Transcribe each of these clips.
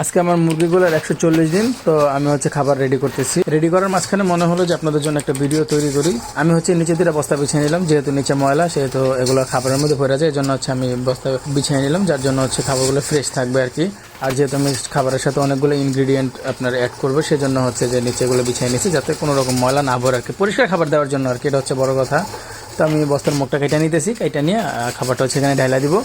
আজকে আমার মুরগিগুলোর 140 দিন। তো আমি খাবার রেডি করতেছি। রেডি করার মাঝখানে মনে হলো যে আপনাদের জন্য একটা ভিডিও তৈরি করি। আমি নিচে দিয়ে বস্তা বিছিয়ে নিলাম, যেহেতু নিচে ময়লা সেহেতু এগুলো খাবারের মধ্যে পড়ে যায়, এই জন্য আমি বস্তা বিছিয়ে নিলাম, যার জন্য খাবারগুলো ফ্রেশ থাকবে আর কি। আর যেহেতু আমি খাবারের সাথে অনেকগুলো ইনগ্রিডিয়েন্ট আপনার অ্যাড করবো, সেজন্য যে নিচে এগুলো বিছিয়ে নিচ্ছি যাতে কোনো রকম ময়লা না ভরে আর কি, পরিষ্কার খাবার দেওয়ার জন্য আর কি। এটা বড় কথা। তো আমি বস্তার মুখটা কেটে নিতেছি, কেটে নিয়ে খাবারটা এখানে ঢাইলা দিব।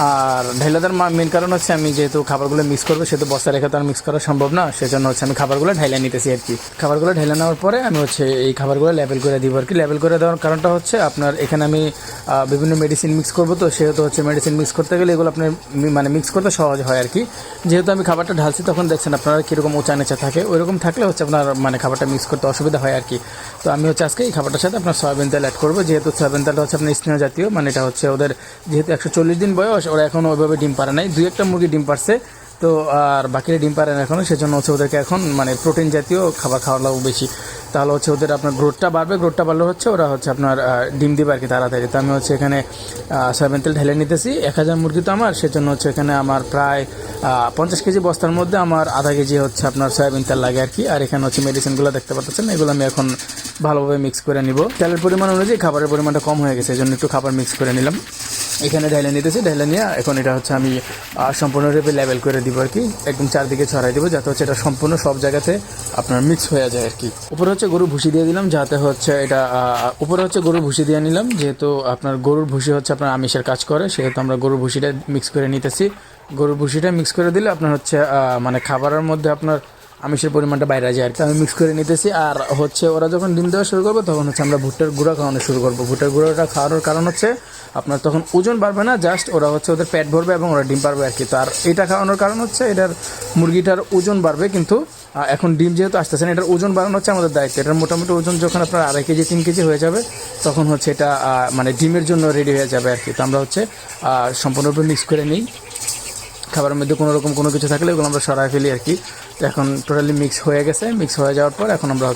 আর ঢাইলা দেওয়ার মেন কারণ আমি যেহেতু খাবারগুলো মিক্স করবো, সেহেতু বস্তা রেখে তো আর মিক্স করা সম্ভব না, সেজন্য আমি খাবারগুলো ঢাইলা নিতেছি আর কি। খাবারগুলো ঢাইলা নেওয়ার পরে আমি এই খাবারগুলো লেবেল করে দিব আর কি। লেবেল করে দেওয়ার কারণটা আপনার এখানে আমি বিভিন্ন মেডিসিন মিক্স করবো, তো সেহেতু মেডিসিন মিক্স করতে গেলে এগুলো আপনার মিক্স করতে সহজ হয় আর কি। যেহেতু আমি খাবারটা ঢালছি, তখন দেখছেন আপনারা কীরকম উঁচা নিচা থাকে, ওইরকম থাকলে আপনার খাবারটা মিক্স করতে অসুবিধা হয় আর কি। তো আমি আজকে এই খাবারটার সাথে আপনার সয়াবিন তেল অ্যাড করবো, যেহেতু সয়াবিন তেলটা আপনার স্নেহ জাতীয়, মানে এটা ওদের যেহেতু 140 দিন বয়স, ওরা এখনও ওইভাবে ডিম পারে নাই। 2-1টা মুরগি ডিম পারছে, তো আর বাকিরা ডিম পারে না এখনও, সেজন্য ওদেরকে এখন প্রোটিন জাতীয় খাবার খাওয়ানো বেশি। তাহলে ওদের আপনার গ্রোথটা বাড়বে, গ্রোথটা বাড়লে ওরা আপনার ডিম দিবে আর কি তাড়াতাড়ি। তো আমি এখানে সয়াবিন তেল ঢেলে নিতেছি। 1000 মুরগি তো আমার, সেজন্য এখানে আমার প্রায় 50 কেজি বস্তার মধ্যে আমার আধা কেজি আপনার সয়াবিন তেল লাগে আর কি। আর এখানে মেডিসিনগুলো দেখতে পাচ্ছেন, এগুলো আমি এখন ভালোভাবে মিক্স করে নিব। তেলের পরিমাণ অনুযায়ী খাবারের পরিমাণটা কম হয়ে গেছে, এই জন্য একটু খাবার মিক্স করে নিলাম। এখানে ঢাইলে নিতেছি, ঢাইলে নিয়ে এখন এটা আমি সম্পূর্ণরূপে লেবেল করে দিব আর কি, একদম চারদিকে ছড়াই দেবো, যাতে এটা সম্পূর্ণ সব জায়গাতে আপনার মিক্স হয়ে যায় আর কি। উপরে গরুর ভুসি দিয়ে দিলাম, যাতে এটা উপরে গরুর ভুসি দিয়ে নিলাম, যেহেতু আপনার গরুর ভুসি আপনার আমিষের কাজ করে, সেহেতু আমরা গরুর ভুসিটা মিক্স করে নিতেছি। গরুর ভুসিটা মিক্স করে দিলে আপনার খাবারের মধ্যে আপনার আমিষের পরিমাণটা বাইরে যায় আর কি। আমি মিক্স করে নিতেছি। আর ওরা যখন ডিম দেওয়া শুরু করবে, তখন আমরা ভুট্টার গুঁড়া খাওয়ানো শুরু করবো। ভুট্টার গুঁড়োটা খাওয়ানোর কারণ আপনার তখন ওজন বাড়বে না, জাস্ট ওরা ওদের পেট ভরবে এবং ওরা ডিম পারবে আর কি। তো আর এটা খাওয়ানোর কারণ এটার মুরগিটার ওজন বাড়বে, কিন্তু এখন ডিম যেহেতু আসতেছে না, এটার ওজন বাড়ানো আমাদের দায়িত্ব। এটার মোটামুটি ওজন যখন আপনার 2.5 কেজি 3 কেজি হয়ে যাবে, তখন এটা ডিমের জন্য রেডি হয়ে যাবে আর কি। তো আমরা সম্পূর্ণরূপে মিক্স করে নিই। খাবারের মধ্যে কোনো রকম কোনো কিছু থাকলে এগুলো আমরা সরাই ফেলি আর কি। তো এখন টোটালি মিক্স হয়ে গেছে। মিক্স হয়ে যাওয়ার পর এখন আমরা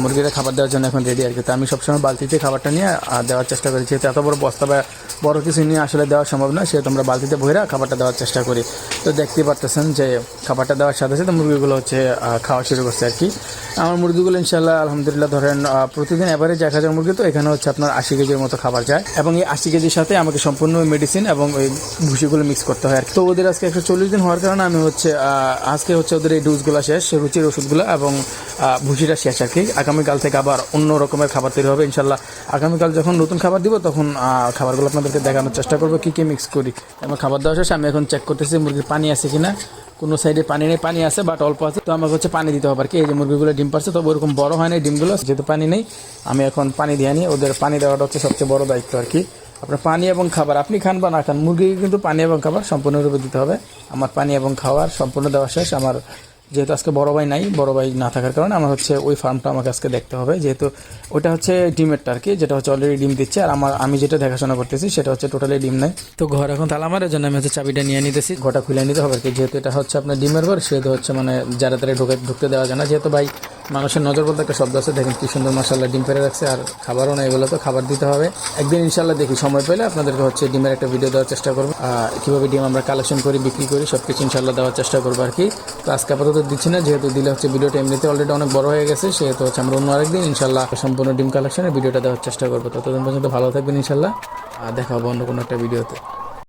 মুরগিরা খাবার দেওয়ার জন্য এখন রেডি আর কি। তো আমি সবসময় বালতিতে খাবারটা নিয়ে দেওয়ার চেষ্টা করি, যেহেতু এত বড় বস্তা বা বড় কিছু নিয়ে আসলে দেওয়া সম্ভব না, সেহেতু আমরা বালতিতে ভরে খাবারটা দেওয়ার চেষ্টা করি। তো দেখতেই পারতেছেন যে খাবারটা দেওয়ার সাথে সাথে মুরগিগুলো খাওয়া শুরু করছে আর কি। আমার মুরগিগুলো ইনশাল্লাহ আলহামদুলিল্লাহ ধরেন প্রতিদিন অ্যাভারেজ 1000 মুরগি, তো এখানে আপনার 80 কেজির মতো খাবার যায়, এবং এই 80 কেজির সাথে আমাকে সম্পূর্ণ মেডিসিন এবং ওই ভুসিগুলো মিক্স করতে হয় আর কি। তো ওদের আজকে 140 দিন হওয়ার কারণে আমি আজকে ওদের এই ডোজগুলো শেষ, রুচির ওষুধগুলো এবং ভুসিটা শেষ আর কি। আগামীকাল থেকে আবার অন্য রকমের খাবার তৈরি হবে ইনশাল্লাহ। আগামীকাল যখন নতুন খাবার দিব, তখন খাবারগুলো আপনাদেরকে দেখানোর চেষ্টা করবো কী কী মিক্স করি। আমার খাবার দেওয়া শেষ। আমি এখন চেক করতেছি মুরগির পানি আছে কিনা। কোনো সাইডে পানি নেই, পানি আছে বাট অল্প আছে, তো আমাকে পানি দিতে হবে আর কি। এই যে মুরগিগুলো ডিম পারছে, তবে ওরকম বড় হয় না ডিমগুলো, যেহেতু পানি নেই। আমি এখন পানি দিয়ে নিই, ওদের পানি দেওয়াটা সবচেয়ে বড় দায়িত্ব আর কি। আপনার পানি এবং খাবার আপনি খান বা না খান, মুরগিকে কিন্তু পানি এবং খাবার সম্পূর্ণরূপে দিতে হবে। আমার পানি এবং খাবার সম্পূর্ণ দেওয়া শেষ। আমার যেহেতু আজকে বড় ভাই নাই, বড় ভাই না থাকার কারণে আমার ওই ফার্মটা আমাকে আজকে দেখতে হবে, যেহেতু ওইটা ডিমেরটা আর কি, যেটা অলরেডি ডিম দিচ্ছে। আর আমি যেটা দেখাশোনা করতেছি সেটা টোটালি ডিম নেই। তো ঘর এখন তালা মারার জন্য আমি চাবিটা নিয়ে নিতেছি, ঘরটা খুলে নিতে হবে আর কি। যেহেতু এটা আপনার ডিমের ঘর, সেহেতু যারা তারা ঢুকতে দেওয়া যায় না। যেহেতু ভাই মানুষের নজর বলতে একটা শব্দ আছে, দেখেন কি সুন্দর মাশাআল্লাহ ডিম পেরে রাখছে, আর খাবারও না, এগুলো তো খাবার দিতে হবে। একদিন ইনশাল্লাহ দেখি সময় পেলে আপনাদেরকে ডিমের একটা ভিডিও দেওয়ার চেষ্টা করবো, কীভাবে ডিম আমরা কালেকশন করি, বিক্রি করি, সব কিছু ইনশাল্লাহ দেওয়ার চেষ্টা করবো আর কি। তো আজকে আপাতত দিচ্ছি না, যেহেতু দিলে ভিডিওটা এমনিতে অলরেডি অনেক বড় হয়ে গেছে, সেহেতু আমরা অন্য আরেকদিন ইনশাল্লাহ সম্পূর্ণ ডিম কালেকশনের ভিডিওটা দেওয়ার চেষ্টা করবো। ততদিন পর্যন্ত ভালো থাকবেন ইনশাল্লাহ, দেখা হবে অন্য কোনো একটা ভিডিওতে।